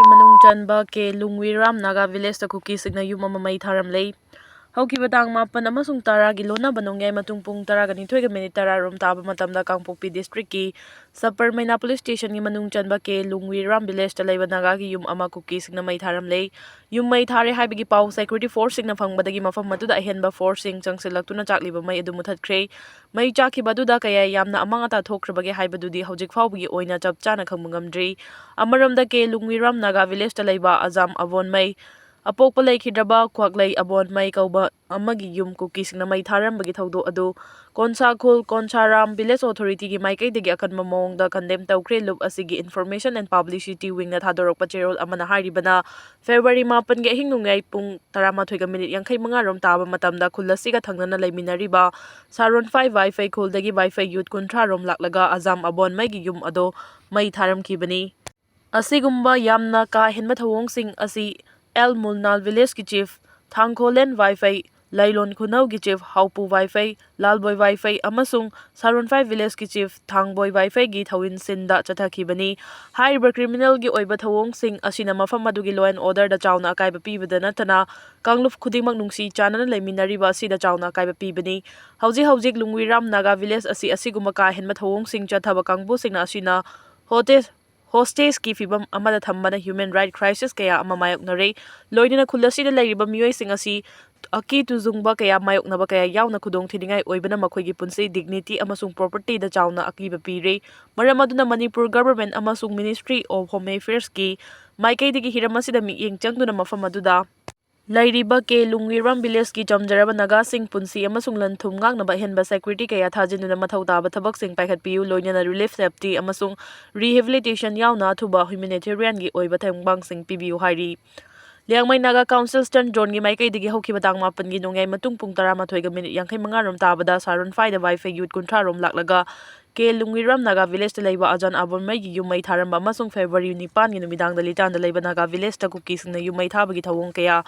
manung chanba ke Lungwiram Naga Village ta Kuki signa yum ama Mei Tharamle Haukiba tang mapan amasung tara gi lona banongyai matung pung tara gani thoi ga minute tara rom taba matamda Kangpokpi district ki Sapar Maina police station gi manung chanba ke Lungwiram village ta leiba naga gi yum ama Kuki signa Mei Tharamle yum Mei Thare haibigi pau security force signa phangbadagi mafam matuda ahenba force sing changsilaktuna chakliba mai adu muthatkre mai chakhiba duda kaya yamna amanga ta thokrabage haibadudi hojik fawbigi oina chap chana khangmungamdri amaramda ke Lungwiram Naga village ta leiba azam avon mai apokpa leikhidaba kwaklei abon mai kauba amagi yum Kuki singna Mei Tharambagi thaudo adu konsa khul konsaram village authority gi maikei degi akanma mongda condemn tawkre loop asigi information and publicity wing na thadorok pacherol amana haribana February 8 ge hingnungai pung 13 ga minute 45 rom taba matamda khulasiga thangnana leiminariba Saron 5 wifi khuldagi wifi youth kunthra rom laklaga azam abon mai gi yum ado Mei Tharamkhibani asigumba yamna ka henma thawong sing asi El Mulnal village ki chief Thangkholen wifi Lailon Khunau ki chief Haupu wifi Lalboy wifi amasung Saron 5 village ki chief Thangboy wifi gi thawin sinda chathakibani haiba criminal gi oiba thawong sing asina mafam adugi law and order da chawna akaiba pibada natana kangluf khudimak nungsi chanana leiminariba sida chawna akaiba pibani hauji Lungwiram Naga village asiguma ka henma thawong sing chathaba kangbu singna asina hostage ki fibam amada thambana human right crisis kaya ama mayoknare loinina khulasi da leiriba Meeoi sing asi aki tuzungba kaya mayoknaba kaya yauna khudong thiningai oibana makhoigi punsi dignity amasung property da chawna akiba pire maramaduna Manipur government amasung Ministry of Home Affairs ki maikei digi hiramasida mi yengchangduna mafam aduda Lairiba ke Lungwiram village ki jamjaraba naga sing punsi amasung lanthum ngangnaba henba security kaya thajinuna mathau taba thabak sing paikhatpiu loinana relief safety amasung rehabilitation yauna thuba humanitarian gi oiba thangbang sing pibiu hairi Liangmai Naga Council Stern John gi maikei digi hokhiba tang mapan gi nongai matung pung 13 ga minute 55 rom tabada Saron 5 da wifi youth kunthra rom laklaga ke Lungwiram Naga village ta leiba ajan abon mai gi yum Mei Tharamba amasung February 9 gi numidang da litan da leiba Naga village ta Kuki singna yum Mei Thabagi thawong kaya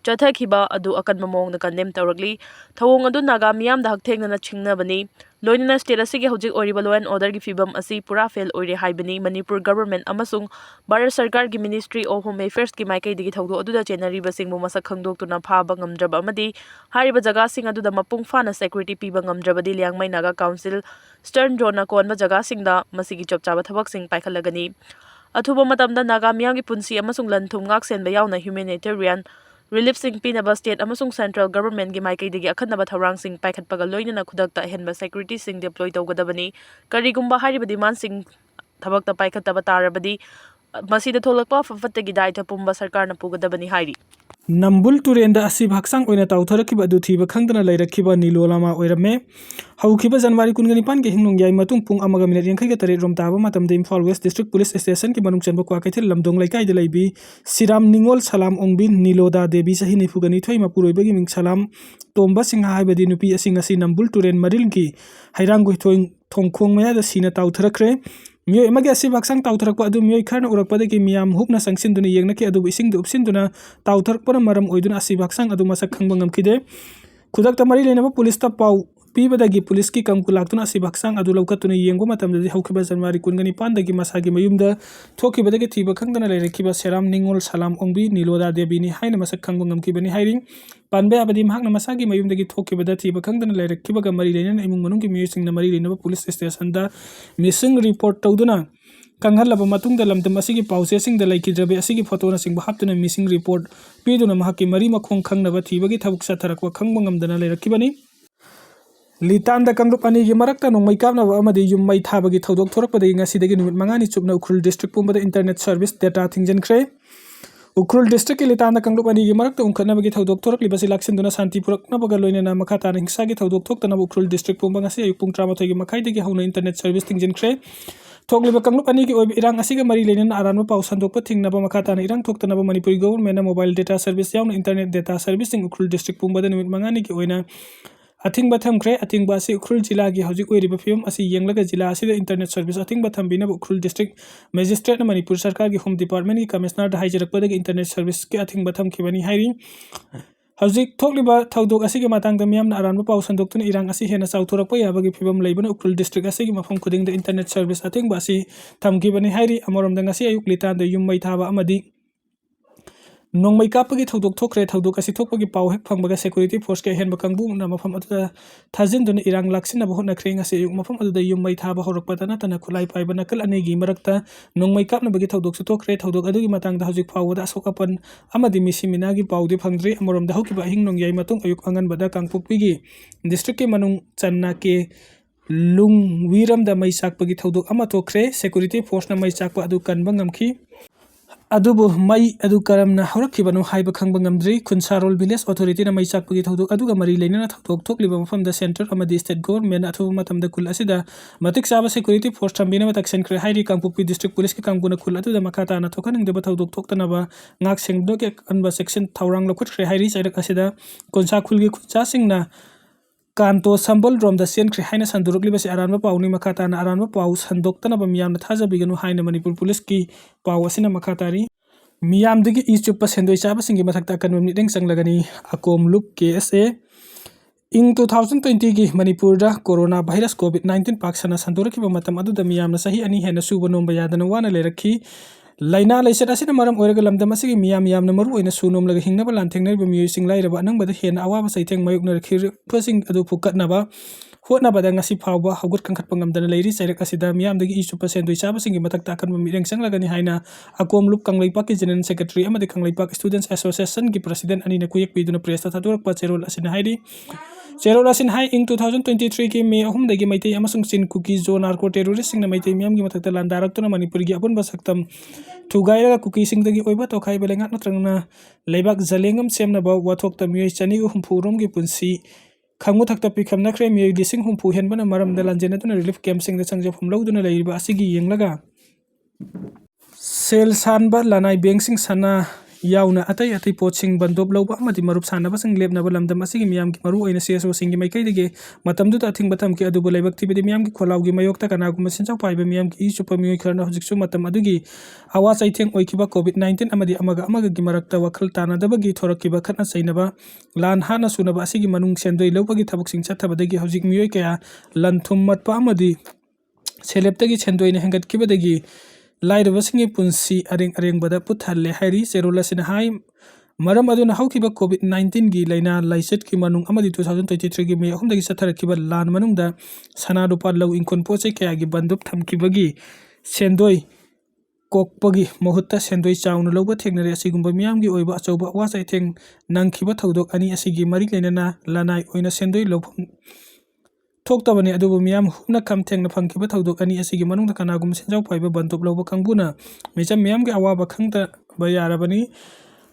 Chathakiba adu akan mamong na condemn tawragli thawong adu naga miyam da hakthengna na chingna bani loinina state asigi hojik oriba law and order gi fibam asi pura fail oire haibani Manipur government amasung Bharat Sarkar gi Ministry of Home Affairs gi maikei digi thawdo adu da chenari basing mo masak khangdoktuna phaba ngamdraba amadi hariba jaga sing adu da mapung fana security piba ngamdrabadi Liangmai Naga Council Stern Jona konba jaga sing da masigi chopchaba thabak sing paikhalagani athuba matamda naga miyam gi punsi amasung lanthum ngak senba yauna humanitarian Relief sing pinaba state amasung central government gi maikei digi akhanaba tharang sing paikhatpaga loinana khudakta henba security sing deploy tawgadabani karigumba hariba demand sing thabakta paikhataba tarabadi masida tholakpa fafattagi daita pumba sarkarna pugadabani hairi Nambul turenda asi bhaksang oina tawtharakiba adu thiba khangdana leirakiba nilolama oirame haukiba January 15 ge hingnung yai matung pung amaga minute 48 rom taba matamde Imphal West District Police Station ki manung chanba kwa kaithil lamdong laikai de leibi Siram Ningol Salam Ongbi Niloda Devi sahi ni phugani thoi mapuroibagi ming Salam Tomba Singha haibadi nupi asinga si Nambul turen maril ki hairangoi thongkhong maya da sina tawtharakre Meeoi magi asi baksang tawtharakpa adu Meeoi kharna urakpada ki miyam hupna sangsinduna yengna ki adu isingdu upsinduna tawtharakpana maram oiduna asi baksang adu masak khangba ngamkhide khudakta mari lenaba police ta pau pibadagi police ki kamku laktuna asi baksang adu Loukhatuna yengbo matamdadi haukiba January 15 dagi masagi mayumda thokibadagi thiba khangdana leirekiba Seram Ningol Salam Ongbi Niloda Devi ni haina masak khangba ngamkhibani hairing panbe abadi mahakna masagi mayumdagi thokibada thiba khangdana leirekibaga mari lenana imung manungki Meeoi singna mari lenaba police station da missing report tawduna kanghallaba matungda lamdam asigi pause singda laikidrabe asigi photo na singba haptuna missing report piduna mahaki mari makhong khangnaba thibagi thabuk satharakwa khangba ngamdana leirakibani litan da kangluk ani gi marakta nongmai kapna ba amadi yum Mei Thabagi thodok thorakpada ngasidagi numit mangani chupna ukrul district pumbada internet service data thingjankhre ukrul district ki litan da kangluk ani gi marakta ungkhanabagi thodok thorakli basi laksinduna santi purakna baga loinana makhata na hingsa gi thodok thoktana ukrul district pumba ngasi ayuk pung 13 gi makhai dagi hauna internet service thingjankhre thokliba kangluk ani gi oibi Erang asiga mari lenana aranba pau sandokpa thingnaba makhata na Erang thoktana ba Manipuri government na mobile data service yauna internet data service sing ukrul district pumbada numit mangani gi oina Atingba thamkre atingba asi ukrul jila gi hojik oiriba film asi yenglaga jila asida internet service atingba thambina ukrul district magistrate na Manipur sarkar gi home department gi commissioner da haijarakpada gi internet service ki atingba thamkhibani hairi hojik thokliba thodok asi gi matangda miyamna aranba pau sandoktuna Erang asi hena chawthorakpa yabagi film leibana ukrul district asi gi mafam khuding da internet service atingba asi thamkhibani hairi amoromda ngasi ayuk litan da yum Mei Thaba amadi नोंमई कापगी थौदोक थोखरे थौदोक असी थोकपगी पाउ हेक फंगबगा security force के हेनब कांगबुना मफम अदुदा थाजिनदुना इरांग लाक्सिनब होनख्रे ngasi ayuk mafam aduda yummai thaba horakpadana tana khulai paiba nakal anegi marakta nongmai kapnabagi thodok su thokre thodok adugi matangda hojik phawada asokapan amadi misiminagi paudi phangdri amoromda hokiba hing nongyai matung ayuk anganbada kangpukpigi district ke manung channa ke lungwiram da mai sakpagi thodok ama thokre security force na mai sakpa adu kanba ngamkhi adubu mai adu karamna horakibanu haiba khangba ngamdri Kunsarol village authority na mai sakpagi thodok aduga mari leinana thodok thokliba mafam da center amadi state government athu matamda kul asida matik saba security force thambina matak senkre hairi kangpukpi district police ke kanguna kul atu da makata na thokanang deba thodok thoktanaba ngak sengdo ke anba section thaurang lokhre hairi sairak asida konsa khulgi khuncha singna kanto sambol rom da sen khre haina sanduruk libasi aranba pauni makata na aranba pau sandokta na bamiyam na thaja biganu haina Manipur police ki pau asina makatari miyam digi ichupa sendoi chaba singi mathakta kanum ni deng sanglagani akom loop KSA ing 2020 gi Manipur da corona virus covid-19 paksana sanduraki matam adu da miyam na sahi ani hena suba nomba yadana wana lerakhi laina laisat asina maram oiraga lamdam asigi miyam na maru oina sunom laga hingnaba lanthengna Meeoi singlai raba anangbada hena awaba saitheng mayukna rakhir phasing adu phukatnaba hotnabada ngasi phawba haugut kangkhatpa ngamdana leiri sairak asida miyamdagi ichupa sendoi chaba singi matakta akanba mireng sanglagani haina akom loop kanglaipak ki general secretary amadi kanglaipak students association ki president ani na kuyak piduna press ta thurakpa cherol asina hairi cherol asin hai ing 2023 ki Mei 3 dagi maitai amasung sin Kuki zone narco terrorist singna maitai miyam gi matakta landarak tuna Manipur gi apun basaktam thugairaga Kuki singdagi oiba tokhai belengat natrangna leibak jalengam semnaba wathokta Meeoi chani gu humpurom gi punsi khangmu thakta pikhamna khre Meeoi dising humpu henbana maramda lanjena tuna relief camp singda changjafum lawduna leiba asigi yenglaga sel sanba lanai bank sing sana yauna atai poching bandop lawba amadi marup sanaba sing lebnaba lamdam asigi miyam gi maru oina CSO singi maikai dige matamdu ta thing batam ki adubu laibak tibidi miyam gi kholaw gi mayokta kanaguma sinchau paiba miyam gi ichupa Meeoi kharna hojiksu matam adugi awa saitheng oikiba covid-19 amadi amaga gi marakta wakhal tanadaba gi thorakiba khatna sainaba lan hana sunaba asigi manung sendoi lawbagi thabuk sing chathabadagi hojik Meeoi kaya lanthum matpa amadi seleptagi sendoi ne hangat kibadagi lairabasingi punsi areng bada puthalle hairi cherola sina hai maram aduna haukiba covid-19 gi laina laiset ki manung amadi 2023 gi Mei 3 dagi satharakiba lan manungda sana rupa law inkon poche kaya gi bandup thamkibagi sendoi kokpagi mohutta sendoi chauna lawba thengnare asigumba miyam gi oiba achauba wasai theng nangkhiba thodok ani asigi mari lainana lanai oina sendoi lawpham thoktabani adubu miyam hubna kam thengna phangkiba thodok ani asigi manungda kanagum sinjau paiba bantop lawba kangbuna mecham miyam gi awaba khangta bayarabani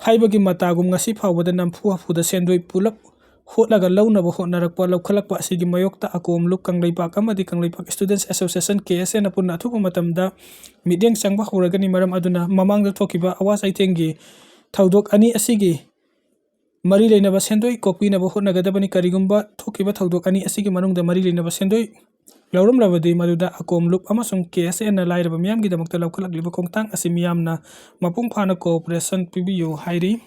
haibagi matagum ngasi phawbada namphu hafuda sendoi pulap hotlaga lawnaba hotnarakpa lawkhalakpa asigi mayokta akom loop kanglaipak amadi kanglaipak students association KSA na punna thupa matamda mideng sangba horagani maram aduna mamangda thokiba awas aithengi thodok ani asigi mari leinaba sendoi kokpinaba hotnagadabani karigumba thokiba thodok ani asigi manungda mari leinaba sendoi lauram labadi maduda akom loop amasung KSA na lairaba miyam gi damakta lawkhalakliba kongtang asi miyamna mapung phana cooperation pibiyo hairi